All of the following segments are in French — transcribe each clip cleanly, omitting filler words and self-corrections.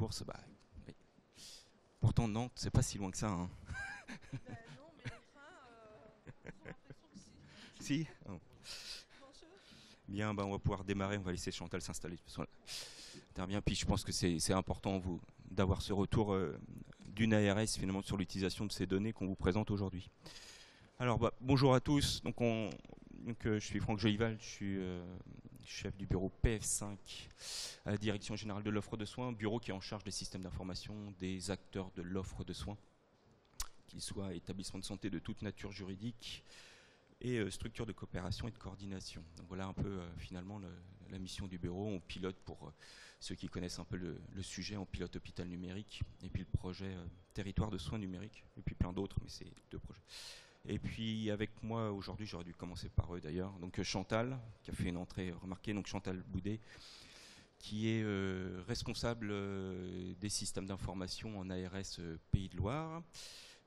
course. Bah, oui. Pourtant, Nantes, c'est pas si loin que ça. Hein. Ben non, mais les trains, j'ai l'impression que si. Si. Oh. Bonjour. Bien, bah, on va pouvoir démarrer. On va laisser Chantal s'installer. De toute façon, elle intervient. Puis je pense que c'est important vous d'avoir ce retour d'une ARS finalement sur l'utilisation de ces données qu'on vous présente aujourd'hui. Alors, bah, bonjour à tous. Je suis Franck Jolival, je suis chef du bureau PF5 à la Direction Générale de l'Offre de Soins, bureau qui est en charge des systèmes d'information des acteurs de l'offre de soins, qu'ils soient établissements de santé de toute nature juridique et structures de coopération et de coordination. Donc voilà un peu finalement la mission du bureau. On pilote, pour ceux qui connaissent un peu le sujet, on pilote hôpital numérique et puis le projet territoire de soins numériques et puis plein d'autres, mais c'est deux projets. Et puis avec moi aujourd'hui, j'aurais dû commencer par eux d'ailleurs, donc Chantal, qui a fait une entrée remarquée, donc Chantal Boudet, qui est responsable des systèmes d'information en ARS Pays de Loire,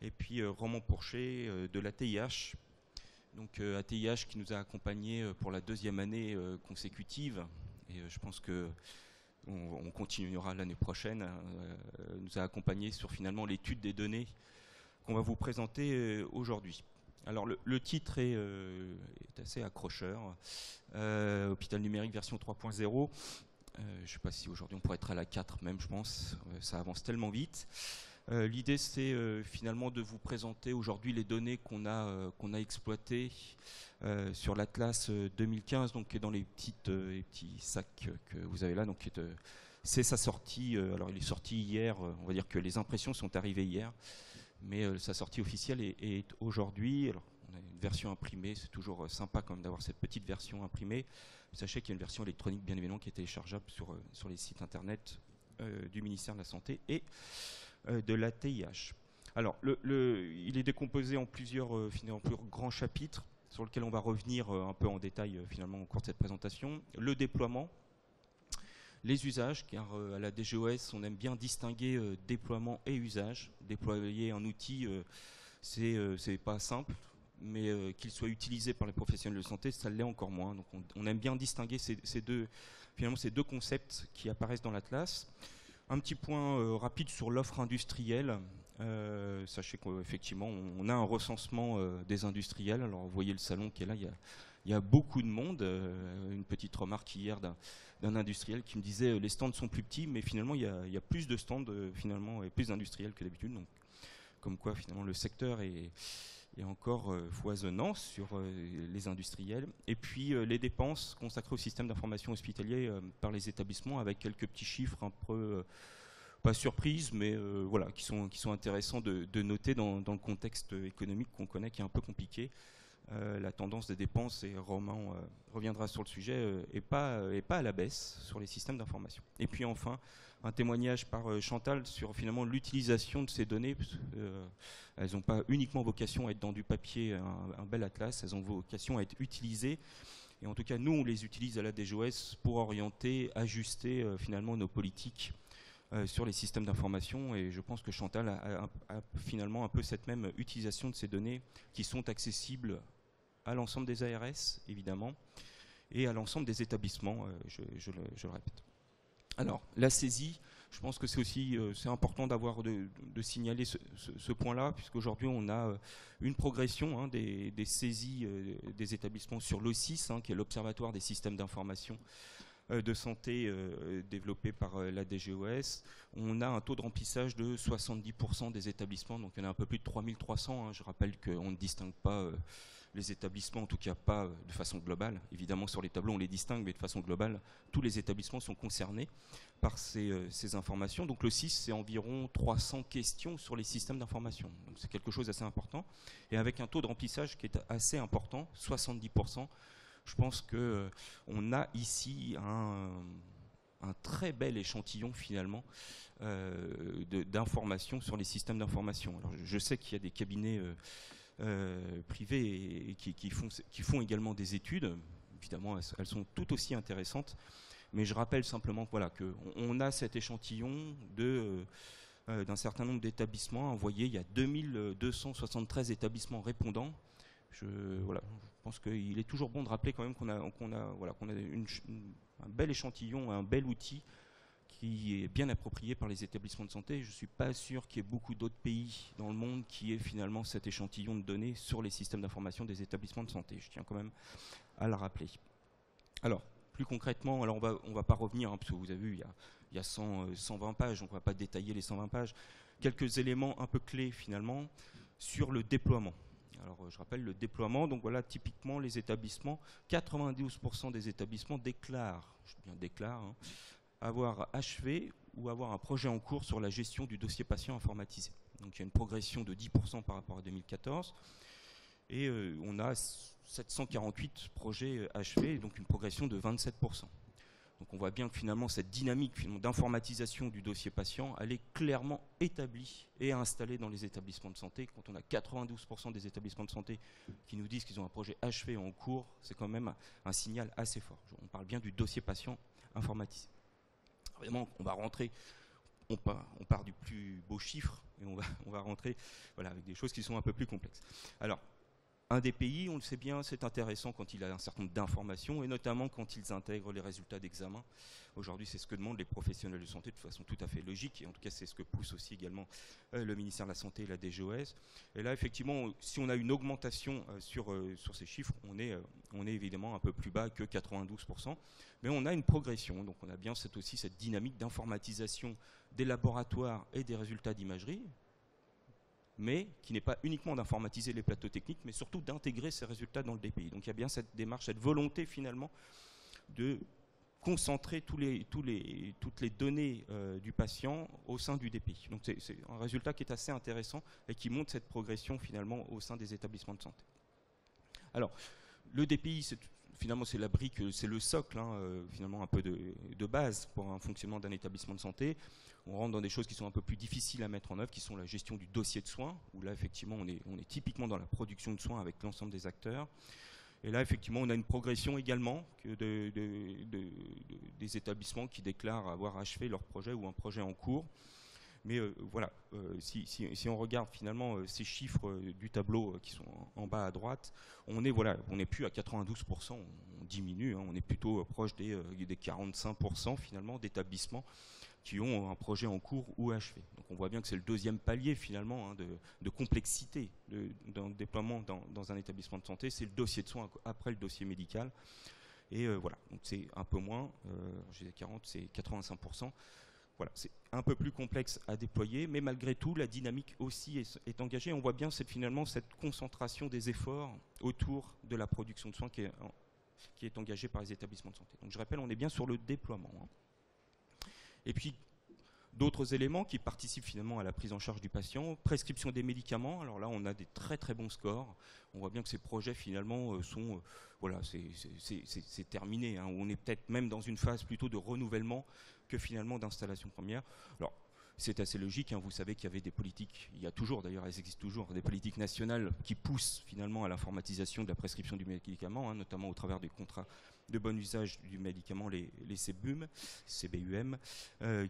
et puis Roman Pourchet de l'ATIH, donc ATIH qui nous a accompagnés pour la deuxième année consécutive, et je pense que on continuera l'année prochaine, nous a accompagnés sur finalement l'étude des données qu'on va vous présenter aujourd'hui. Alors le titre est assez accrocheur. Hôpital numérique version 3.0. Je ne sais pas si aujourd'hui on pourrait être à la 4 même, je pense. Ça avance tellement vite. L'idée c'est finalement de vous présenter aujourd'hui les données qu'on a exploitées sur l'Atlas 2015, donc qui est dans les petits sacs que vous avez là. Donc c'est sa sortie. Alors il est sorti hier. On va dire que les impressions sont arrivées hier. Mais sa sortie officielle est aujourd'hui. Alors, on a une version imprimée, c'est toujours sympa quand même d'avoir cette petite version imprimée. Sachez qu'il y a une version électronique bien évidemment qui est téléchargeable sur les sites internet du ministère de la Santé et de l'ATIH. Alors, il est décomposé en plusieurs grands chapitres sur lesquels on va revenir un peu en détail finalement au cours de cette présentation. Le déploiement, les usages, car à la DGOS, on aime bien distinguer déploiement et usage. Déployer un outil, c'est pas simple, mais qu'il soit utilisé par les professionnels de santé, ça l'est encore moins. Donc on aime bien distinguer ces deux concepts qui apparaissent dans l'Atlas. Un petit point rapide sur l'offre industrielle. Sachez qu'effectivement, on a un recensement des industriels. Alors, vous voyez le salon qui est là, il y a beaucoup de monde. Une petite remarque hier d'un industriel qui me disait les stands sont plus petits, mais finalement, il y a plus de stands finalement, et plus d'industriels que d'habitude. Donc, comme quoi, finalement, le secteur est encore foisonnant sur les industriels. Et puis les dépenses consacrées au système d'information hospitalier par les établissements, avec quelques petits chiffres un peu, pas surprises, mais voilà, qui sont intéressants de noter dans le contexte économique qu'on connaît, qui est un peu compliqué. La tendance des dépenses, et Romain reviendra sur le sujet, est pas à la baisse sur les systèmes d'information. Et puis enfin, un témoignage par Chantal sur finalement l'utilisation de ces données. Elles n'ont pas uniquement vocation à être dans du papier, un bel atlas, elles ont vocation à être utilisées. Et en tout cas, nous, on les utilise à la DGOS pour orienter, ajuster finalement nos politiques sur les systèmes d'information, et je pense que Chantal a finalement un peu cette même utilisation de ces données qui sont accessibles à l'ensemble des ARS, évidemment, et à l'ensemble des établissements, je le répète. Alors, la saisie, je pense que c'est aussi c'est important de signaler ce point-là, puisqu'aujourd'hui on a une progression des saisies des établissements sur l'OSIS, qui est l'Observatoire des systèmes d'information de santé développé par la DGOS. On a un taux de remplissage de 70% des établissements, donc il y en a un peu plus de 3300. Je rappelle qu'on ne distingue pas les établissements, en tout cas pas de façon globale. Évidemment, sur les tableaux, on les distingue, mais de façon globale, tous les établissements sont concernés par ces informations. Donc le 6, c'est environ 300 questions sur les systèmes d'information. Donc c'est quelque chose d'assez important. Et avec un taux de remplissage qui est assez important, 70%, je pense qu'on a ici un très bel échantillon finalement d'informations sur les systèmes d'information. Alors je sais qu'il y a des cabinets privés qui font également des études. Évidemment, elles sont tout aussi intéressantes. Mais je rappelle simplement voilà, qu'on a cet échantillon d'un certain nombre d'établissements. Vous voyez, il y a 2273 établissements répondants. Je pense qu'il est toujours bon de rappeler quand même qu'on a un bel échantillon, un bel outil qui est bien approprié par les établissements de santé. Je ne suis pas sûr qu'il y ait beaucoup d'autres pays dans le monde qui aient finalement cet échantillon de données sur les systèmes d'information des établissements de santé. Je tiens quand même à le rappeler. Alors, plus concrètement, alors on va pas revenir, hein, parce que vous avez vu, il y a 120 pages, donc on ne va pas détailler les 120 pages. Quelques éléments un peu clés finalement sur le déploiement. Alors je rappelle le déploiement, donc voilà, typiquement les établissements, 92% des établissements déclarent, je dis bien déclarent, hein, avoir achevé ou avoir un projet en cours sur la gestion du dossier patient informatisé. Donc il y a une progression de 10% par rapport à 2014. Et on a 748 projets achevés, donc une progression de 27%. Donc on voit bien que finalement cette dynamique d'informatisation du dossier patient, elle est clairement établie et installée dans les établissements de santé. Quand on a 92% des établissements de santé qui nous disent qu'ils ont un projet achevé en cours, c'est quand même un signal assez fort. On parle bien du dossier patient informatisé. Évidemment, on va rentrer, on part du plus beau chiffre et on va rentrer voilà, avec des choses qui sont un peu plus complexes. Alors, un des pays, on le sait bien, c'est intéressant quand il a un certain nombre d'informations et notamment quand ils intègrent les résultats d'examen. Aujourd'hui, c'est ce que demandent les professionnels de santé de façon tout à fait logique et en tout cas, c'est ce que pousse aussi également le ministère de la Santé et la DGOS. Et là, effectivement, si on a une augmentation sur ces chiffres, on est évidemment un peu plus bas que 92%, mais on a une progression. Donc, on a bien aussi cette dynamique d'informatisation des laboratoires et des résultats d'imagerie, mais qui n'est pas uniquement d'informatiser les plateaux techniques, mais surtout d'intégrer ces résultats dans le DPI. Donc il y a bien cette démarche, cette volonté finalement de concentrer toutes les données du patient au sein du DPI. Donc c'est un résultat qui est assez intéressant et qui montre cette progression finalement au sein des établissements de santé. Alors, le DPI, finalement, c'est la brique, c'est le socle, hein, finalement, un peu de base pour un fonctionnement d'un établissement de santé. On rentre dans des choses qui sont un peu plus difficiles à mettre en œuvre, qui sont la gestion du dossier de soins, où là, effectivement, on est typiquement dans la production de soins avec l'ensemble des acteurs. Et là, effectivement, on a une progression également des établissements qui déclarent avoir achevé leur projet ou un projet en cours. Mais voilà, si on regarde finalement ces chiffres du tableau qui sont en bas à droite, on n'est plus à 92%, on diminue, hein, on est plutôt proche des 45% finalement d'établissements qui ont un projet en cours ou achevé. Donc on voit bien que c'est le deuxième palier finalement hein, de complexité dans le déploiement dans un établissement de santé, c'est le dossier de soins après le dossier médical. Et voilà, donc c'est un peu moins, j'ai 40, c'est 85%. Voilà, c'est un peu plus complexe à déployer, mais malgré tout, la dynamique aussi est engagée. On voit bien finalement cette concentration des efforts autour de la production de soins qui est engagée par les établissements de santé. Donc je rappelle, on est bien sur le déploiement. Hein. Et puis, d'autres éléments qui participent finalement à la prise en charge du patient, prescription des médicaments. Alors là, on a des très très bons scores. On voit bien que ces projets finalement sont, voilà, c'est terminé. Hein. On est peut-être même dans une phase plutôt de renouvellement que finalement d'installation première. Alors, c'est assez logique, hein. Vous savez qu'il y avait des politiques, il y a toujours d'ailleurs, elles existent toujours, des politiques nationales qui poussent finalement à l'informatisation de la prescription du médicament, hein, notamment au travers des contrats de bon usage du médicament, les CBUM,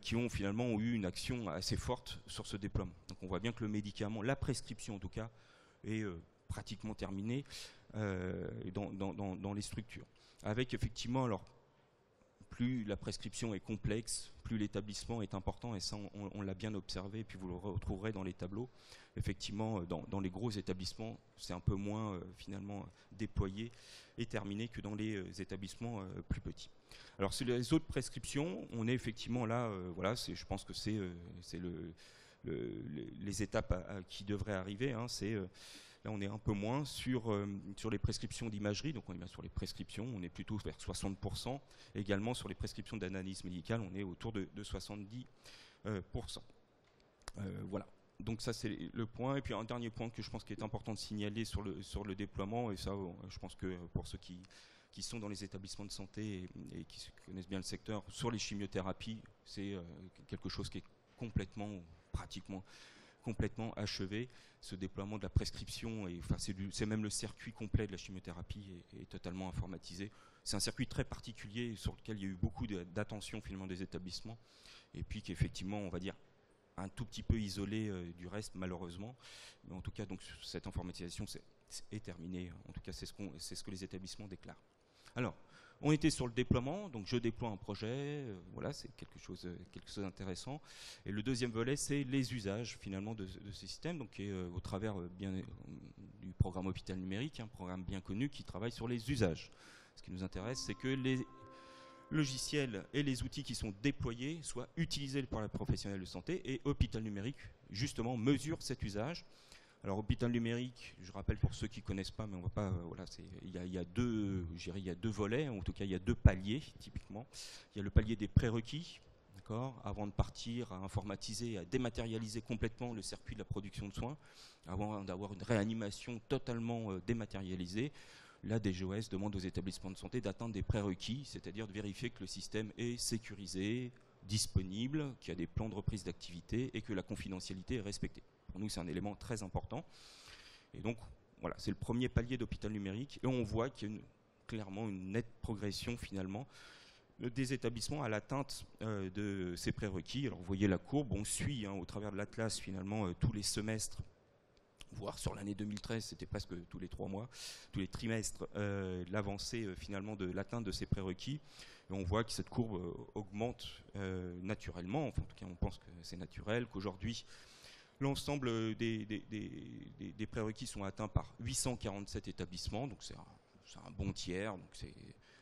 qui ont finalement eu une action assez forte sur ce déploiement. Donc on voit bien que le médicament, la prescription en tout cas, est pratiquement terminée dans les structures. Avec effectivement, alors, plus la prescription est complexe, plus l'établissement est important, et ça on l'a bien observé, et puis vous le retrouverez dans les tableaux. Effectivement, dans les gros établissements, c'est un peu moins finalement déployé et terminé que dans les établissements plus petits. Alors sur les autres prescriptions, on est effectivement là, voilà, je pense que c'est les étapes qui devraient arriver, hein, là, on est un peu moins sur les prescriptions d'imagerie, donc on est bien sur les prescriptions, on est plutôt vers 60%. Également sur les prescriptions d'analyse médicale, on est autour de 70%. Voilà, donc ça c'est le point. Et puis un dernier point que je pense qu'il est important de signaler sur le déploiement, et ça je pense que pour ceux qui sont dans les établissements de santé et qui connaissent bien le secteur, sur les chimiothérapies, c'est quelque chose qui est pratiquement complètement achevé. Ce déploiement de la prescription, c'est même le circuit complet de la chimiothérapie est totalement informatisé. C'est un circuit très particulier sur lequel il y a eu beaucoup d'attention finalement des établissements, et puis qu'effectivement, on va dire, un tout petit peu isolé du reste, malheureusement. Mais en tout cas, donc, cette informatisation est terminée. En tout cas, c'est ce que les établissements déclarent. Alors, On était sur le déploiement, donc je déploie un projet, voilà, c'est quelque chose d'intéressant. Et le deuxième volet, c'est les usages finalement de ces systèmes, donc au travers du programme Hôpital Numérique, un programme bien connu qui travaille sur les usages. Ce qui nous intéresse, c'est que les logiciels et les outils qui sont déployés soient utilisés par les professionnels de santé, et Hôpital Numérique, justement, mesure cet usage. Alors, Hôpital Numérique, je rappelle pour ceux qui ne connaissent pas, mais on va pas, voilà, il y a deux volets, en tout cas il y a deux paliers typiquement. Il y a le palier des prérequis, d'accord, avant de partir à informatiser, à dématérialiser complètement le circuit de la production de soins, avant d'avoir une réanimation totalement dématérialisée. La DGOS demande aux établissements de santé d'atteindre des prérequis, c'est-à-dire de vérifier que le système est sécurisé, disponible, qu'il y a des plans de reprise d'activité et que la confidentialité est respectée. Pour nous, c'est un élément très important. Et donc, voilà, c'est le premier palier d'Hôpital Numérique. Et on voit qu'il y a clairement une nette progression, finalement, des établissements à l'atteinte de ces prérequis. Alors, vous voyez la courbe, on suit au travers de l'Atlas, finalement, tous les semestres, voire sur l'année 2013, c'était presque tous les 3 mois, tous les trimestres, l'avancée, finalement, de l'atteinte de ces prérequis. Et on voit que cette courbe augmente naturellement. Enfin, en tout cas, on pense que c'est naturel, qu'aujourd'hui, l'ensemble des prérequis sont atteints par 847 établissements, donc c'est un bon tiers, donc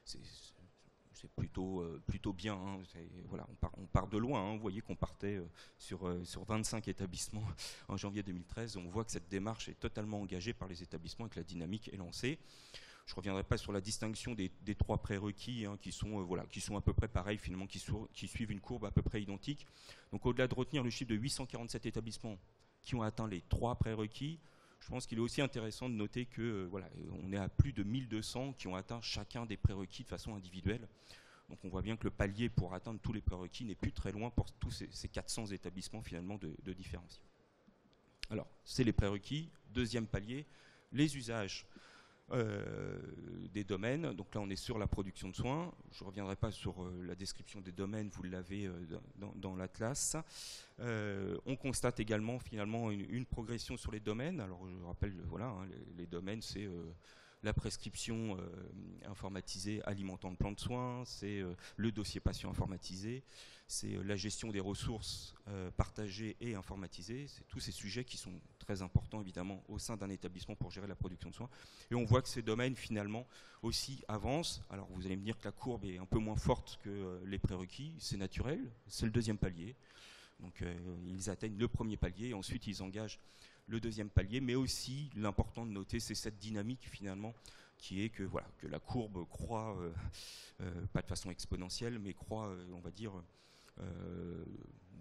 c'est plutôt bien. Hein. Voilà, on part de loin. Hein. Vous voyez qu'on partait sur 25 établissements en janvier 2013. On voit que cette démarche est totalement engagée par les établissements et que la dynamique est lancée. Je ne reviendrai pas sur la distinction des 3 prérequis qui sont à peu près pareils, finalement, qui suivent une courbe à peu près identique. Donc au-delà de retenir le chiffre de 847 établissements qui ont atteint les 3 prérequis, je pense qu'il est aussi intéressant de noter que on est à plus de 1200 qui ont atteint chacun des prérequis de façon individuelle. Donc on voit bien que le palier pour atteindre tous les prérequis n'est plus très loin pour tous ces 400 établissements finalement de différencier. Alors, c'est les prérequis. Deuxième palier, les usages. Des domaines. Donc là, on est sur la production de soins. Je ne reviendrai pas sur la description des domaines, vous l'avez dans l'Atlas. On constate également finalement une progression sur les domaines. Alors je rappelle, voilà, les domaines, c'est la prescription informatisée alimentant le plan de soins, c'est le dossier patient informatisé, c'est la gestion des ressources partagées et informatisées. C'est tous ces sujets qui sont très importants évidemment au sein d'un établissement pour gérer la production de soins. Et on voit que ces domaines finalement aussi avancent. Alors vous allez me dire que la courbe est un peu moins forte que les prérequis, c'est naturel, c'est le deuxième palier. Donc ils atteignent le premier palier et ensuite ils engagent le deuxième palier, mais aussi l'important de noter, c'est cette dynamique finalement qui est que, voilà, que la courbe croît, pas de façon exponentielle, mais croît, on va dire,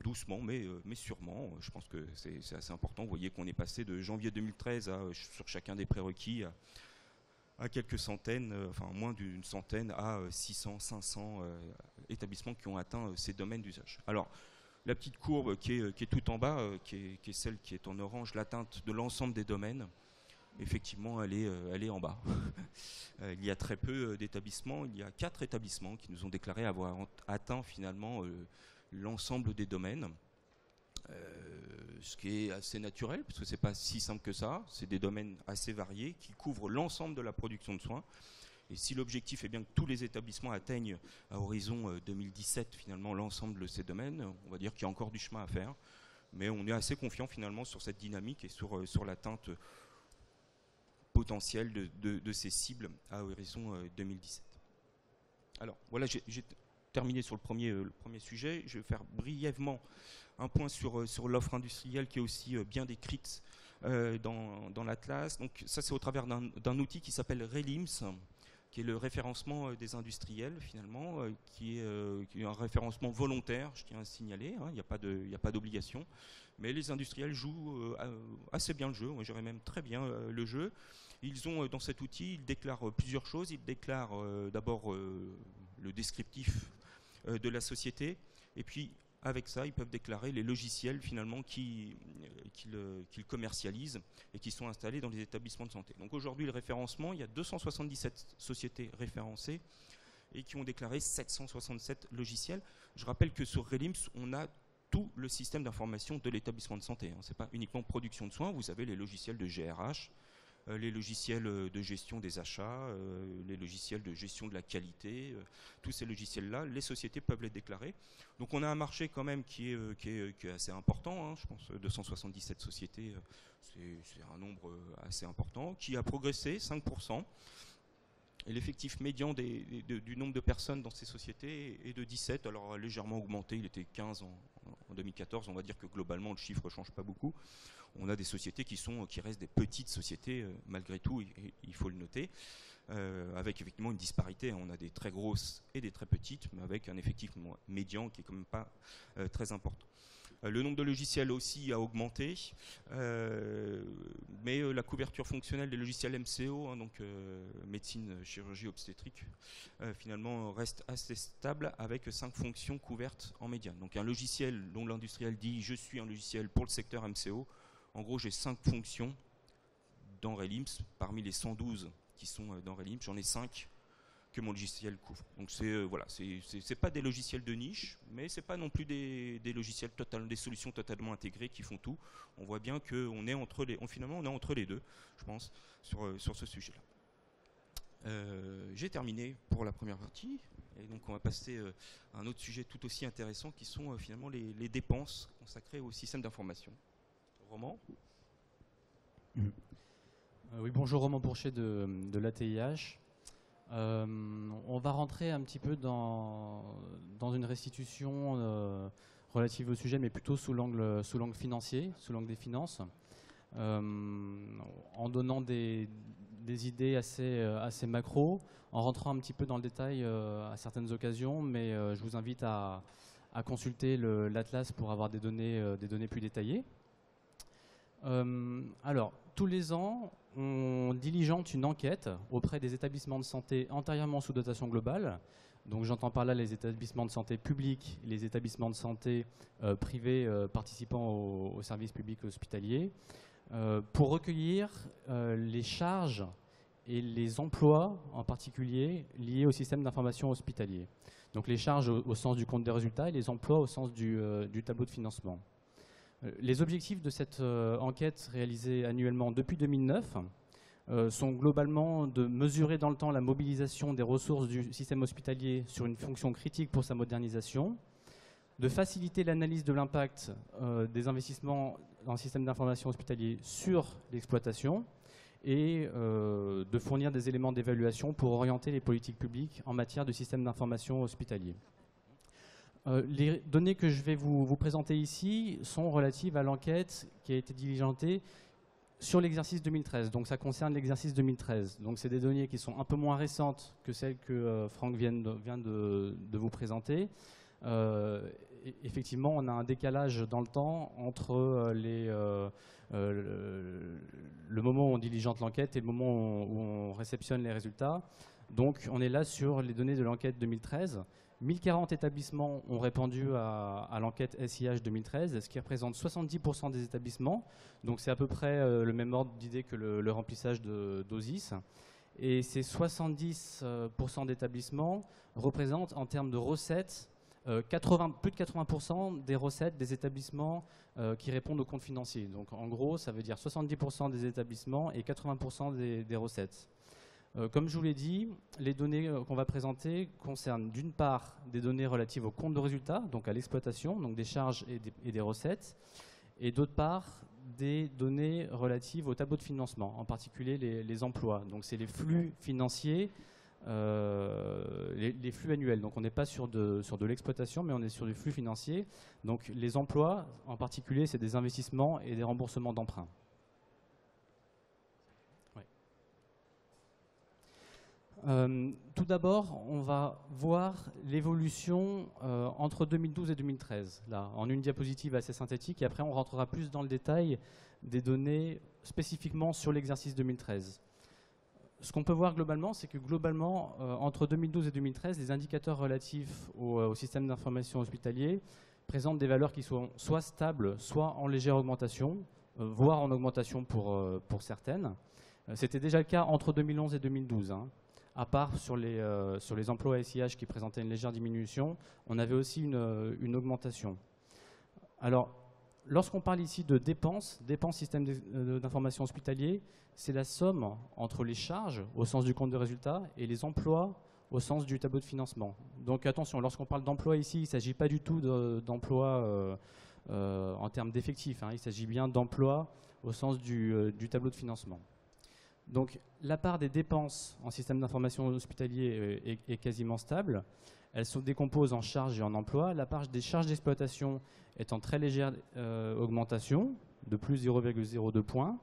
doucement, mais sûrement. Je pense que c'est assez important. Vous voyez qu'on est passé de janvier 2013 sur chacun des prérequis à quelques centaines, enfin moins d'une centaine, à 600, 500 établissements qui ont atteint ces domaines d'usage. Alors, la petite courbe qui est tout en bas, qui est celle qui est en orange, l'atteinte de l'ensemble des domaines, effectivement, elle est en bas. Il y a très peu d'établissements. Il y a 4 établissements qui nous ont déclaré avoir atteint finalement l'ensemble des domaines. Ce qui est assez naturel, parce que ce n'est pas si simple que ça. C'est des domaines assez variés qui couvrent l'ensemble de la production de soins. Et si l'objectif est bien que tous les établissements atteignent à horizon 2017 finalement l'ensemble de ces domaines, on va dire qu'il y a encore du chemin à faire. Mais on est assez confiant finalement sur cette dynamique et sur l'atteinte potentielle de ces cibles à horizon 2017. Alors voilà, j'ai terminé sur le premier sujet. Je vais faire brièvement un point sur l'offre industrielle qui est aussi bien décrite dans l'Atlas. Donc ça, c'est au travers d'un outil qui s'appelle RELIMS, qui est le référencement des industriels finalement, qui est un référencement volontaire, je tiens à signaler, hein, il n'y a pas d'obligation, mais les industriels jouent assez bien le jeu, moi j'irais même très bien le jeu. Ils ont dans cet outil, ils déclarent plusieurs choses. Ils déclarent d'abord le descriptif de la société, et puis avec ça, ils peuvent déclarer les logiciels finalement qu'ils commercialisent et qui sont installés dans les établissements de santé. Donc aujourd'hui, le référencement, il y a 277 sociétés référencées et qui ont déclaré 767 logiciels. Je rappelle que sur RELIMS, on a tout le système d'information de l'établissement de santé. Ce n'est pas uniquement production de soins, vous avez les logiciels de GRH, les logiciels de gestion des achats, les logiciels de gestion de la qualité, tous ces logiciels-là, les sociétés peuvent les déclarer. Donc on a un marché quand même qui est assez important, hein, je pense 277 sociétés, c'est un nombre assez important, qui a progressé 5%. Et l'effectif médian du nombre de personnes dans ces sociétés est de 17, alors légèrement augmenté, il était 15 en 2014, on va dire que globalement le chiffre ne change pas beaucoup. On a des sociétés qui restent des petites sociétés malgré tout, il faut le noter, avec effectivement une disparité. On a des très grosses et des très petites, mais avec un effectif médian qui est quand même pas très important. Le nombre de logiciels aussi a augmenté, mais la couverture fonctionnelle des logiciels MCO, hein, donc médecine, chirurgie, obstétrique, finalement reste assez stable avec 5 fonctions couvertes en médiane. Donc un logiciel dont l'industriel dit « je suis un logiciel pour le secteur MCO », en gros j'ai 5 fonctions dans RELIMS. Parmi les 112 qui sont dans RELIMS, j'en ai 5 que mon logiciel couvre. Donc voilà, c'est pas des logiciels de niche, mais c'est pas non plus des logiciels des solutions totalement intégrées qui font tout. On voit bien qu'on est finalement on est entre les deux, je pense, sur ce sujet-là. J'ai terminé pour la première partie, et donc on va passer à un autre sujet tout aussi intéressant qui sont finalement les dépenses consacrées au système d'information. Roman ? Oui, bonjour, Roman Pourchet de l'ATIH. On va rentrer un petit peu dans une restitution relative au sujet, mais plutôt sous l'angle financier, sous l'angle des finances, en donnant des idées assez macro, en rentrant un petit peu dans le détail à certaines occasions, mais je vous invite à consulter l'Atlas pour avoir des données plus détaillées. Alors, tous les ans, on diligente une enquête auprès des établissements de santé antérieurement sous dotation globale. Donc j'entends par là les établissements de santé publics, les établissements de santé privés participant au service public hospitalier, pour recueillir les charges et les emplois en particulier liés au système d'information hospitalier. Donc les charges au sens du compte des résultats et les emplois au sens du tableau de financement. Les objectifs de cette enquête réalisée annuellement depuis 2009 sont globalement de mesurer dans le temps la mobilisation des ressources du système hospitalier sur une fonction critique pour sa modernisation, de faciliter l'analyse de l'impact des investissements dans le système d'information hospitalier sur l'exploitation et de fournir des éléments d'évaluation pour orienter les politiques publiques en matière de système d'information hospitalier. Les données que je vais vous présenter ici sont relatives à l'enquête qui a été diligentée sur l'exercice 2013. Donc ça concerne l'exercice 2013. Donc c'est des données qui sont un peu moins récentes que celles que Franck vient de vous présenter. Effectivement, on a un décalage dans le temps entre le moment où on diligente l'enquête et le moment où on réceptionne les résultats. Donc on est là sur les données de l'enquête 2013. 1040 établissements ont répondu à l'enquête SIH 2013, ce qui représente 70% des établissements. Donc c'est à peu près le même ordre d'idée que le remplissage d'OSIS. Et ces 70% d'établissements représentent en termes de recettes plus de 80% des recettes des établissements qui répondent au compte financier. Donc en gros, ça veut dire 70% des établissements et 80% des recettes. Comme je vous l'ai dit, les données qu'on va présenter concernent d'une part des données relatives au compte de résultat, donc à l'exploitation, donc des charges et des recettes, et d'autre part des données relatives au tableau de financement, en particulier les emplois. Donc c'est les flux financiers, les flux annuels. Donc on n'est pas sur de l'exploitation, mais on est sur du flux financier. Donc les emplois, en particulier, c'est des investissements et des remboursements d'emprunts. Tout d'abord, on va voir l'évolution entre 2012 et 2013, là, en une diapositive assez synthétique, et après on rentrera plus dans le détail des données spécifiquement sur l'exercice 2013. Ce qu'on peut voir globalement, c'est que globalement, entre 2012 et 2013, les indicateurs relatifs au système d'information hospitalier présentent des valeurs qui sont soit stables, soit en légère augmentation, voire en augmentation pour certaines. C'était déjà le cas entre 2011 et 2012, hein. À part sur les emplois SIH qui présentaient une légère diminution, on avait aussi une augmentation. Alors, lorsqu'on parle ici de dépenses système d'information hospitalier, c'est la somme entre les charges au sens du compte de résultat et les emplois au sens du tableau de financement. Donc attention, lorsqu'on parle d'emploi ici, il ne s'agit pas du tout d'emploi en termes d'effectifs, hein, il s'agit bien d'emploi au sens du tableau de financement. Donc la part des dépenses en système d'information hospitalier est quasiment stable. Elles se décomposent en charges et en emplois. La part des charges d'exploitation est en très légère augmentation, de plus 0,02 points.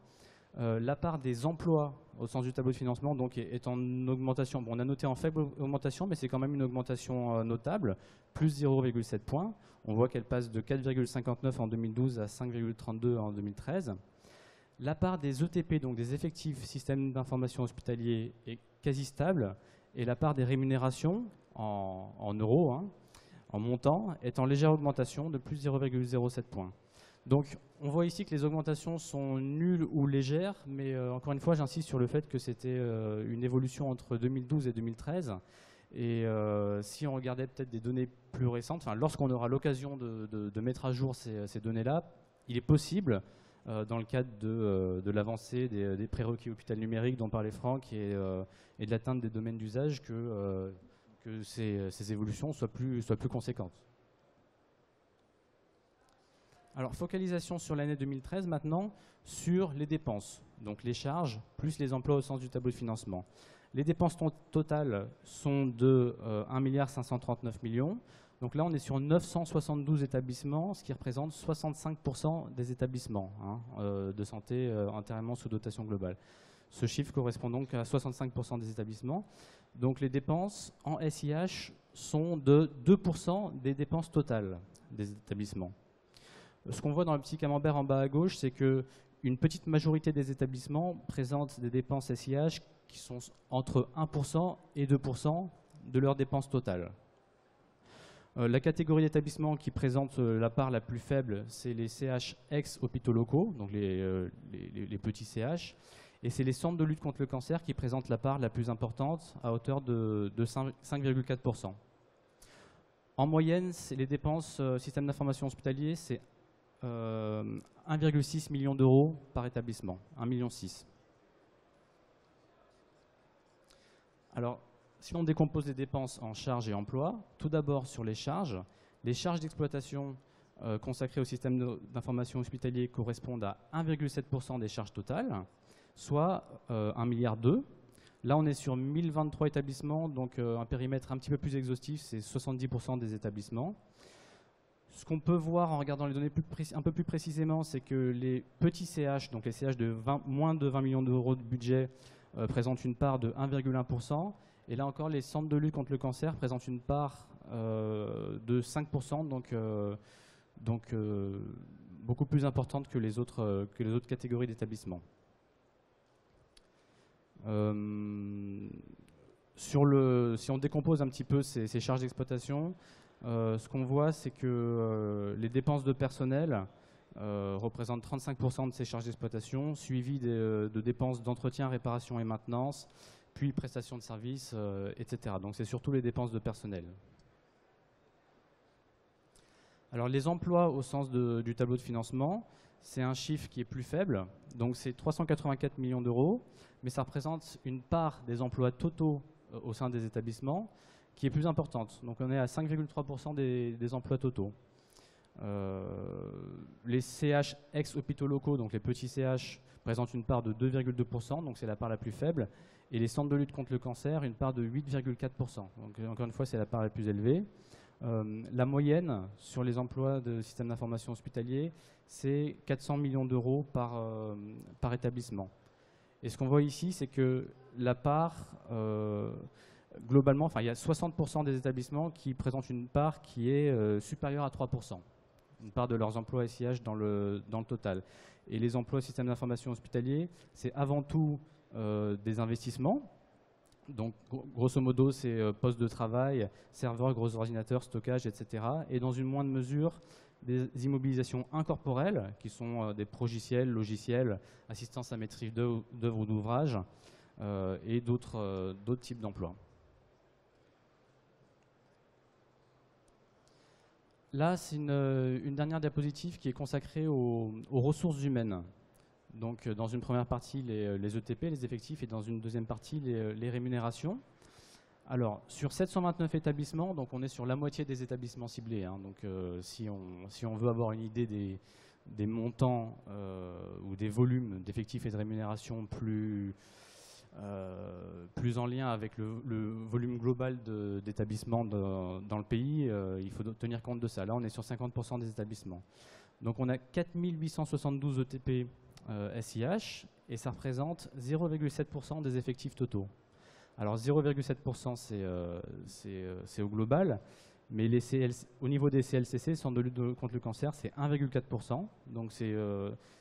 La part des emplois au sens du tableau de financement donc, est en augmentation. Bon, on a noté en faible augmentation, mais c'est quand même une augmentation notable, plus 0,7 points. On voit qu'elle passe de 4,59 en 2012 à 5,32 en 2013. La part des ETP, donc des effectifs système d'information hospitalier, est quasi stable, et la part des rémunérations en euros, hein, en montant, est en légère augmentation de plus 0,07 points. Donc on voit ici que les augmentations sont nulles ou légères, mais encore une fois j'insiste sur le fait que c'était une évolution entre 2012 et 2013. Et si on regardait peut-être des données plus récentes, lorsqu'on aura l'occasion de mettre à jour ces données-là, il est possible, dans le cadre de l'avancée des prérequis hôpital numérique dont parlait Franck et de l'atteinte des domaines d'usage, que ces évolutions soient plus conséquentes. Alors, focalisation sur l'année 2013 maintenant, sur les dépenses, donc les charges plus les emplois au sens du tableau de financement. Les dépenses totales sont de 1,539 milliard. Donc là, on est sur 972 établissements, ce qui représente 65% des établissements de santé intérieurement sous dotation globale. Ce chiffre correspond donc à 65% des établissements. Donc les dépenses en SIH sont de 2% des dépenses totales des établissements. Ce qu'on voit dans le petit camembert en bas à gauche, c'est qu'une petite majorité des établissements présentent des dépenses SIH qui sont entre 1% et 2% de leurs dépenses totales. La catégorie d'établissements qui présente la part la plus faible, c'est les CH ex-hôpitaux locaux, donc les petits CH. Et c'est les centres de lutte contre le cancer qui présentent la part la plus importante, à hauteur de 5,4%. En moyenne, les dépenses système d'information hospitalier, c'est 1,6 million d'euros par établissement, 1,6 million. Alors, si on décompose les dépenses en charges et emplois, tout d'abord sur les charges d'exploitation consacrées au système d'information hospitalier correspondent à 1,7% des charges totales, soit 1,2 milliard. Là, on est sur 1023 établissements, donc un périmètre un petit peu plus exhaustif, c'est 70% des établissements. Ce qu'on peut voir en regardant les données un peu plus précisément, c'est que les petits CH, donc les CH de moins de 20 millions d'euros de budget, présentent une part de 1,1%. Et là encore, les centres de lutte contre le cancer présentent une part de 5%, donc beaucoup plus importante que les autres catégories d'établissements. Si on décompose un petit peu ces charges d'exploitation, ce qu'on voit, c'est que les dépenses de personnel représentent 35% de ces charges d'exploitation, suivies de dépenses d'entretien, réparation et maintenance, puis prestations de services, etc. Donc c'est surtout les dépenses de personnel. Alors les emplois au sens du tableau de financement, c'est un chiffre qui est plus faible, donc c'est 384 millions d'euros, mais ça représente une part des emplois totaux au sein des établissements qui est plus importante. Donc on est à 5,3% des emplois totaux. Les CH ex-hôpitaux locaux, donc les petits CH, présentent une part de 2,2%, donc c'est la part la plus faible. Et les centres de lutte contre le cancer, une part de 8,4%. Donc encore une fois, c'est la part la plus élevée. La moyenne sur les emplois de système d'information hospitalier, c'est 400 millions d'euros par établissement. Et ce qu'on voit ici, c'est que la part, globalement, il y a 60% des établissements qui présentent une part qui est supérieure à 3%, une part de leurs emplois SIH dans le total. Et les emplois système d'information hospitalier, c'est avant tout des investissements. Donc, grosso modo, c'est postes de travail, serveurs, gros ordinateurs, stockage, etc. Et dans une moindre mesure, des immobilisations incorporelles, qui sont des progiciels, logiciels, assistance à maîtrise d'œuvre ou d'ouvrage, et d'autres types d'emplois. Là, c'est une dernière diapositive qui est consacrée aux ressources humaines. Donc, dans une première partie, les ETP, les effectifs, et dans une deuxième partie, les rémunérations. Alors, sur 729 établissements, donc on est sur la moitié des établissements ciblés. Hein. Donc, si on veut avoir une idée des montants ou des volumes d'effectifs et de rémunération plus en lien avec le volume global d'établissements dans le pays, il faut tenir compte de ça. Là, on est sur 50% des établissements. Donc, on a 4872 ETP SIH et ça représente 0,7% des effectifs totaux. Alors 0,7% c'est au global, mais au niveau des CLCC, Centre de lutte contre le cancer, c'est 1,4%, donc c'est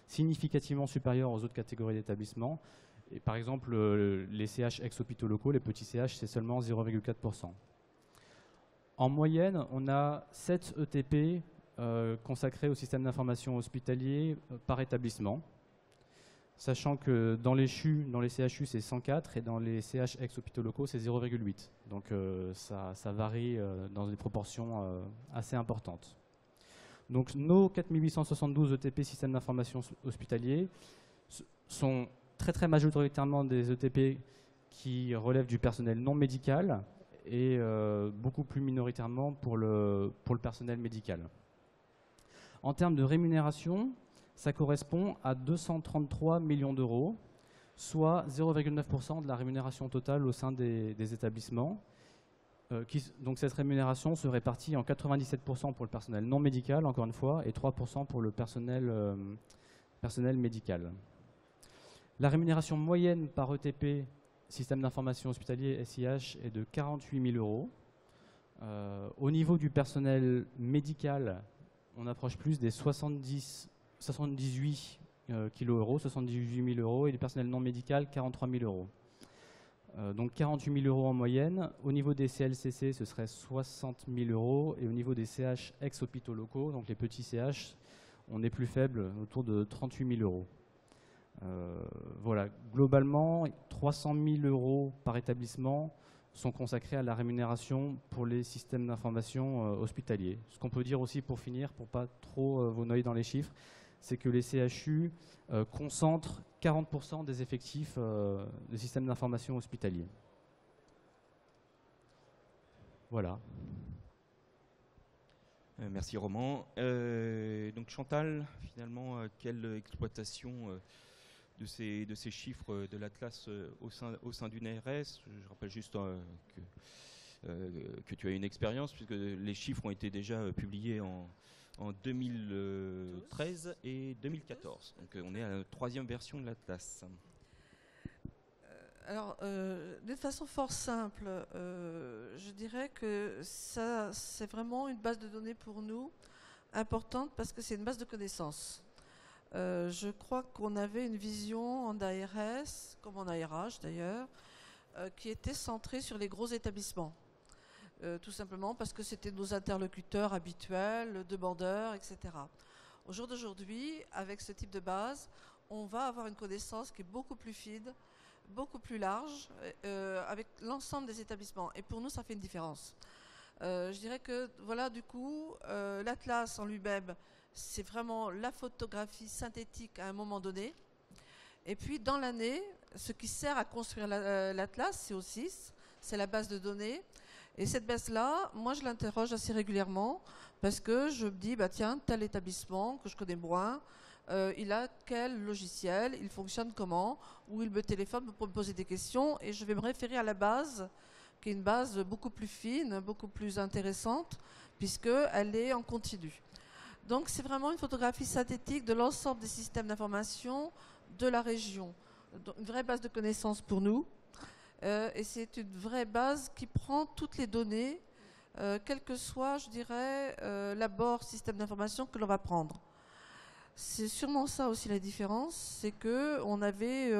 significativement supérieur aux autres catégories d'établissements. Et par exemple, les CH ex-hôpitaux locaux, les petits CH, c'est seulement 0,4%. En moyenne, on a 7 ETP consacrés au système d'information hospitalier par établissement. Sachant que dans les CHU, c'est 104 et dans les CH ex-hôpitaux locaux, c'est 0,8. Donc ça varie dans des proportions assez importantes. Donc nos 4872 ETP système d'information hospitalier sont très majoritairement des ETP qui relèvent du personnel non médical et beaucoup plus minoritairement pour le personnel médical. En termes de rémunération, ça correspond à 233 millions d'euros, soit 0,9% de la rémunération totale au sein des établissements. Donc cette rémunération se répartit en 97% pour le personnel non médical, encore une fois, et 3% pour le personnel médical. La rémunération moyenne par ETP, système d'information hospitalier SIH, est de 48 000 euros. Au niveau du personnel médical, on approche plus des 78 kilo-euros, 78 000 euros, et du personnel non médical, 43 000 euros. Donc 48 000 euros en moyenne. Au niveau des CLCC, ce serait 60 000 euros, et au niveau des CH ex-hôpitaux locaux, donc les petits CH, on est plus faible, autour de 38 000 euros. Voilà, globalement, 300 000 euros par établissement sont consacrés à la rémunération pour les systèmes d'information hospitaliers. Ce qu'on peut dire aussi pour finir, pour pas trop vous noyer dans les chiffres, c'est que les CHU concentrent 40% des effectifs des systèmes d'information hospitaliers. Voilà. Merci Roman. Donc Chantal, finalement, quelle exploitation de ces chiffres de l'Atlas au sein d'une ARS? Je rappelle juste que tu as une expérience, puisque les chiffres ont été déjà publiés en 2013 et 2014. Donc on est à la 3e version de l'Atlas. Alors, d'une façon fort simple, je dirais que ça, c'est vraiment une base de données pour nous importante parce que c'est une base de connaissances. Je crois qu'on avait une vision en ARS, comme en ARH d'ailleurs, qui était centrée sur les gros établissements. Tout simplement parce que c'était nos interlocuteurs habituels, demandeurs, etc. Au jour d'aujourd'hui, avec ce type de base, on va avoir une connaissance qui est beaucoup plus fine, beaucoup plus large, avec l'ensemble des établissements. Et pour nous, ça fait une différence. Je dirais que, voilà, du coup, l'Atlas en lui-même, c'est vraiment la photographie synthétique à un moment donné. Et puis, dans l'année, ce qui sert à construire l'Atlas, c'est O6, c'est la base de données. Et cette base-là, moi, je l'interroge assez régulièrement parce que je me dis, bah, tiens, tel établissement que je connais moins, il a quel logiciel, il fonctionne comment, ou il me téléphone pour me poser des questions et je vais me référer à la base, qui est une base beaucoup plus fine, beaucoup plus intéressante, puisqu'elle est en continu. Donc, c'est vraiment une photographie synthétique de l'ensemble des systèmes d'information de la région. Donc, une vraie base de connaissances pour nous. Et c'est une vraie base qui prend toutes les données, quel que soit, je dirais, l'abord système d'information que l'on va prendre. C'est sûrement ça aussi la différence, c'est qu'on avait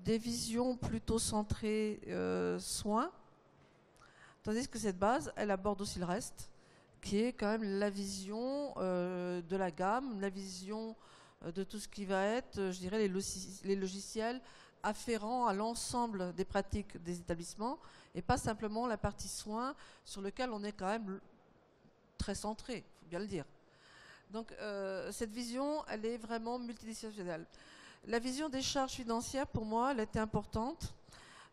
des visions plutôt centrées soins, tandis que cette base, elle aborde aussi le reste, qui est quand même la vision de la gamme, la vision de tout ce qui va être, je dirais, les logiciels afférents à l'ensemble des pratiques des établissements et pas simplement la partie soins sur lequel on est quand même très centré, il faut bien le dire. Donc cette vision, elle est vraiment multidimensionnelle. La vision des charges financières, pour moi, elle était importante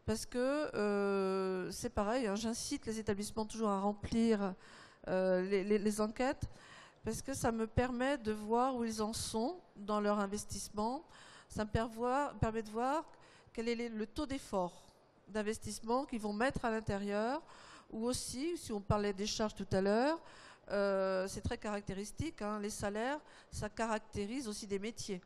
parce que c'est pareil, hein, j'incite les établissements toujours à remplir les enquêtes parce que ça me permet de voir où ils en sont dans leur investissement. Ça me permet de voir quel est le taux d'effort d'investissement qu'ils vont mettre à l'intérieur, ou aussi, si on parlait des charges tout à l'heure, c'est très caractéristique, hein, les salaires, ça caractérise aussi des métiers.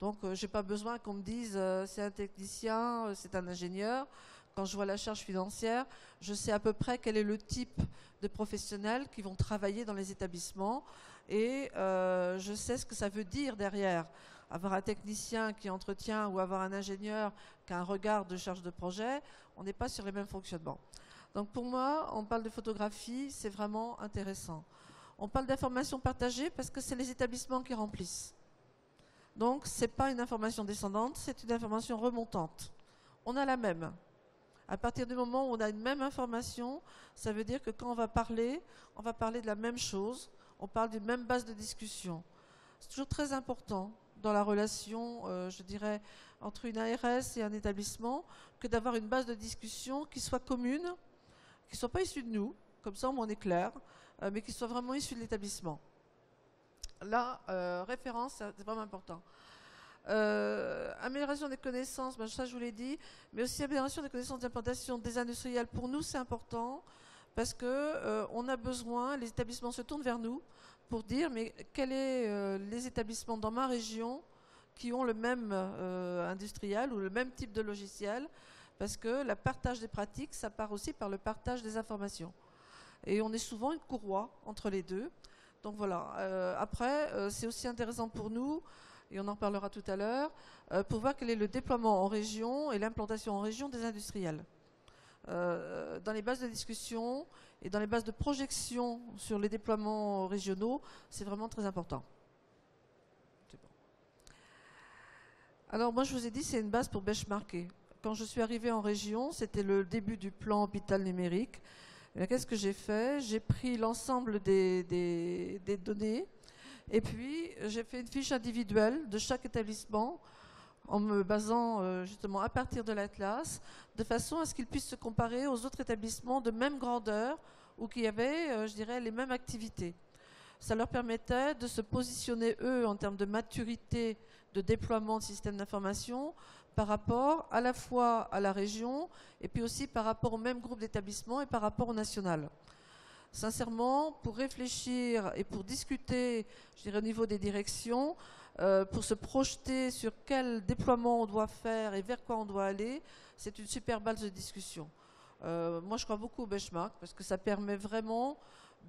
Donc, je n'ai pas besoin qu'on me dise c'est un technicien, c'est un ingénieur. Quand je vois la charge financière, je sais à peu près quel est le type de professionnels qui vont travailler dans les établissements et je sais ce que ça veut dire derrière. Avoir un technicien qui entretient ou avoir un ingénieur qui a un regard de charge de projet, on n'est pas sur les mêmes fonctionnements. Donc pour moi, on parle de photographie, c'est vraiment intéressant. On parle d'informations partagées parce que c'est les établissements qui remplissent. Donc ce n'est pas une information descendante, c'est une information remontante. On a la même. À partir du moment où on a une même information, ça veut dire que quand on va parler de la même chose, on parle d'une même base de discussion. C'est toujours très important dans la relation, je dirais, entre une ARS et un établissement, que d'avoir une base de discussion qui soit commune, qui ne soit pas issue de nous, comme ça on est clair, mais qui soit vraiment issue de l'établissement. La référence, c'est vraiment important. Amélioration des connaissances, ben ça je vous l'ai dit, mais aussi amélioration des connaissances d'implantation des industriels. Pour nous, c'est important parce que on a besoin, les établissements se tournent vers nous pour dire mais quels sont les établissements dans ma région qui ont le même industriel ou le même type de logiciel, parce que le partage des pratiques, ça part aussi par le partage des informations. Et on est souvent une courroie entre les deux. Donc voilà. Après, c'est aussi intéressant pour nous, et on en parlera tout à l'heure, pour voir quel est le déploiement en région et l'implantation en région des industriels. Dans les bases de discussion et dans les bases de projection sur les déploiements régionaux, c'est vraiment très important. Bon. Alors moi je vous ai dit c'est une base pour benchmarker. Quand je suis arrivée en région, c'était le début du plan hôpital numérique. Qu'est-ce que j'ai fait? J'ai pris l'ensemble des données et puis j'ai fait une fiche individuelle de chaque établissement en me basant justement à partir de l'atlas, de façon à ce qu'ils puissent se comparer aux autres établissements de même grandeur ou qui avaient, je dirais, les mêmes activités. Ça leur permettait de se positionner, eux, en termes de maturité de déploiement de systèmes d'information par rapport à la fois à la région et puis aussi par rapport au même groupe d'établissements et par rapport au national. Sincèrement, pour réfléchir et pour discuter, je dirais, au niveau des directions, pour se projeter sur quel déploiement on doit faire et vers quoi on doit aller, c'est une super base de discussion. Moi, je crois beaucoup au benchmark parce que ça permet vraiment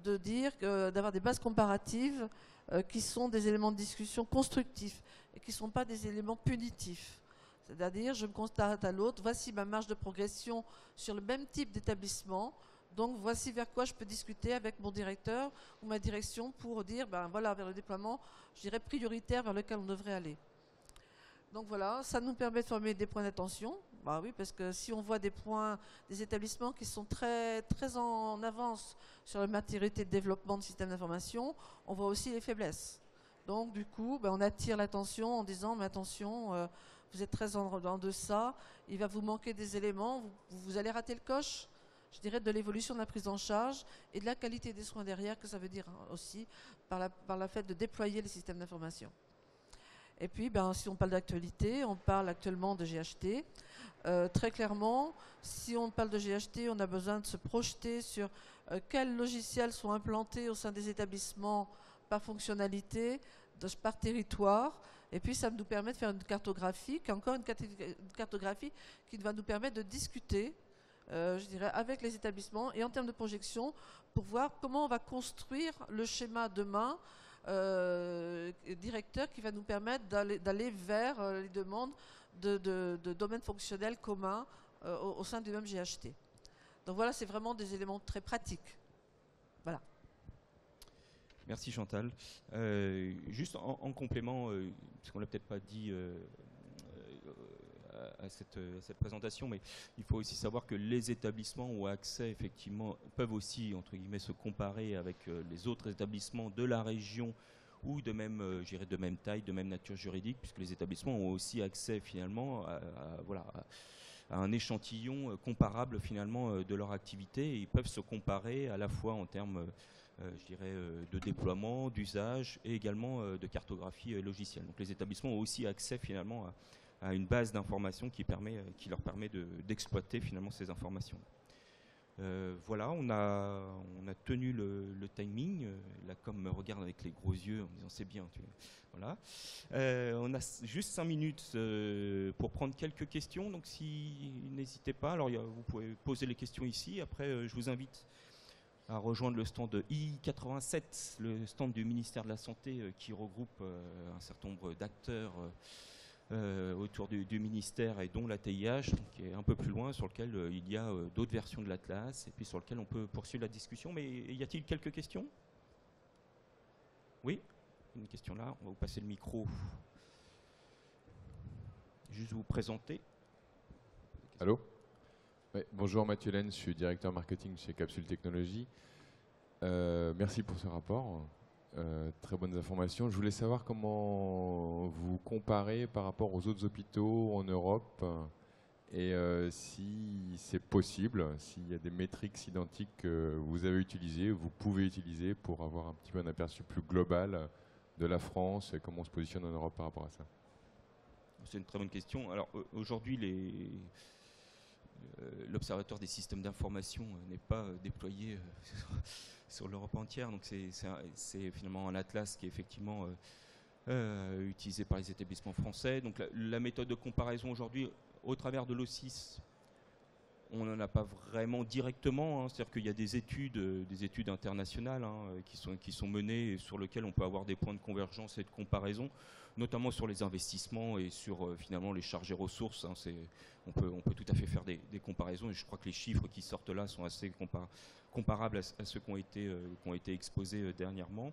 de dire d'avoir des bases comparatives qui sont des éléments de discussion constructifs et qui ne sont pas des éléments punitifs. C'est-à-dire, je me constate à l'autre, voici ma marge de progression sur le même type d'établissement. Donc voici vers quoi je peux discuter avec mon directeur ou ma direction pour dire, ben voilà, vers le déploiement, je dirais prioritaire vers lequel on devrait aller. Donc voilà, ça nous permet de former des points d'attention. Bah oui, parce que si on voit des points, des établissements qui sont très, très en avance sur la maturité de développement de systèmes d'information, on voit aussi les faiblesses. Donc du coup, ben, on attire l'attention en disant, mais attention, vous êtes très en deçà, il va vous manquer des éléments, vous allez rater le coche, je dirais, de l'évolution de la prise en charge et de la qualité des soins derrière, que ça veut dire aussi par la fait de déployer les systèmes d'information. Et puis, ben, si on parle d'actualité, on parle actuellement de GHT. Très clairement, si on parle de GHT, on a besoin de se projeter sur quels logiciels sont implantés au sein des établissements par fonctionnalité, par territoire. Et puis, ça nous permet de faire une cartographie, qui est encore une cartographie qui va nous permettre de discuter, je dirais, avec les établissements et en termes de projection, pour voir comment on va construire le schéma demain directeur qui va nous permettre d'aller vers les demandes de domaines fonctionnels communs au sein du même GHT. Donc voilà, c'est vraiment des éléments très pratiques. Voilà. Merci Chantal. Juste en complément, parce qu'on ne l'a peut-être pas dit à cette présentation, mais il faut aussi savoir que les établissements ont accès, effectivement, peuvent aussi, entre guillemets, se comparer avec les autres établissements de la région ou de même, je dirais, de même taille, de même nature juridique, puisque les établissements ont aussi accès finalement à un échantillon comparable finalement de leur activité, et ils peuvent se comparer à la fois en termes je dirais, de déploiement, d'usage et également de cartographie logicielle. Donc les établissements ont aussi accès finalement à une base d'informations qui leur permet d'exploiter finalement ces informations. Voilà, on a tenu le timing. La com me regarde avec les gros yeux en me disant c'est bien. Voilà. On a juste 5 minutes pour prendre quelques questions. Donc n'hésitez pas. Alors vous pouvez poser les questions ici. Après, je vous invite à rejoindre le stand I87, le stand du ministère de la Santé qui regroupe un certain nombre d'acteurs autour du ministère, et dont la TIH, qui est un peu plus loin, sur lequel il y a d'autres versions de l'Atlas, et puis sur lequel on peut poursuivre la discussion. Mais y a-t-il quelques questions? Oui, une question là, on va vous passer le micro. Juste vous présenter. Allô? Ouais, bonjour, Mathieu Laine, je suis directeur marketing chez Capsule Technologies. Merci pour ce rapport. Très bonnes informations. Je voulais savoir comment vous comparez par rapport aux autres hôpitaux en Europe, et si c'est possible, s'il y a des métriques identiques que vous avez utilisées, vous pouvez utiliser pour avoir un petit peu un aperçu plus global de la France et comment on se positionne en Europe par rapport à ça. C'est une très bonne question. Alors aujourd'hui, l'Observatoire des systèmes d'information n'est pas déployé sur l'Europe entière. Donc c'est finalement un atlas qui est effectivement utilisé par les établissements français. Donc la méthode de comparaison aujourd'hui, au travers de l'O6, on n'en a pas vraiment directement. Hein. C'est-à-dire qu'il y a des études internationales qui sont menées et sur lesquelles on peut avoir des points de convergence et de comparaison, notamment sur les investissements et sur finalement les charges et ressources. Hein. On peut tout à fait faire des comparaisons, et je crois que les chiffres qui sortent là sont assez comparables à ceux qui ont été exposés dernièrement.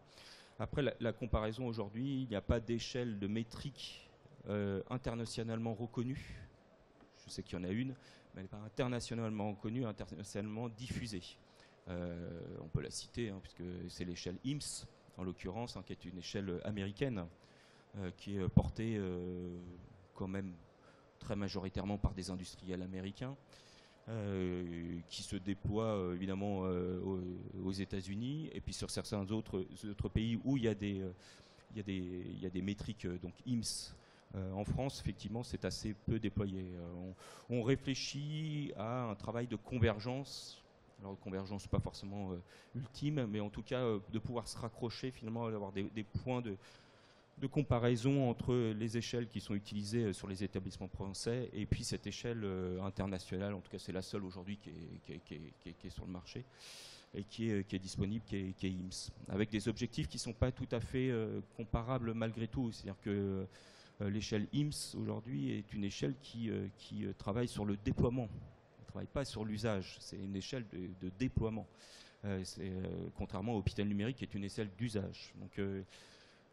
Après, la comparaison aujourd'hui, il n'y a pas d'échelle de métrique internationalement reconnue. Je sais qu'il y en a une, mais elle n'est pas internationalement reconnue, internationalement diffusée. On peut la citer, puisque c'est l'échelle IMSS, en l'occurrence, qui est une échelle américaine, qui est portée quand même très majoritairement par des industriels américains, qui se déploient évidemment aux États-Unis, et puis sur certains autres pays où il y a des métriques, donc IMSS. En France, effectivement, c'est assez peu déployé. On réfléchit à un travail de convergence. Alors, convergence pas forcément ultime, mais en tout cas de pouvoir se raccrocher, finalement, d'avoir des points de comparaison entre les échelles qui sont utilisées sur les établissements français et puis cette échelle internationale. En tout cas, c'est la seule aujourd'hui qui est sur le marché et qui est disponible, qui est IMSS, avec des objectifs qui ne sont pas tout à fait comparables malgré tout. C'est-à-dire que l'échelle IMSS aujourd'hui est une échelle qui travaille sur le déploiement. Elle ne travaille pas sur l'usage. C'est une échelle de déploiement. Contrairement au hôpital numérique qui est une échelle d'usage. Donc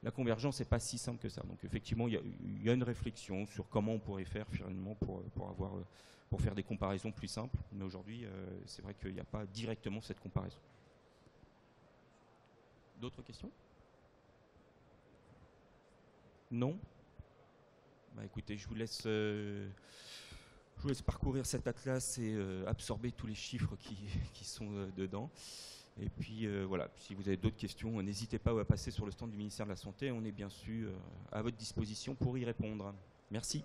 la convergence n'est pas si simple que ça. Donc effectivement, il y a une réflexion sur comment on pourrait faire finalement pour faire des comparaisons plus simples. Mais aujourd'hui, c'est vrai qu'il n'y a pas directement cette comparaison. D'autres questions? Non? Bah écoutez, je vous laisse parcourir cet atlas et absorber tous les chiffres qui sont dedans. Et puis voilà, si vous avez d'autres questions, n'hésitez pas à passer sur le stand du ministère de la Santé. On est bien sûr à votre disposition pour y répondre. Merci.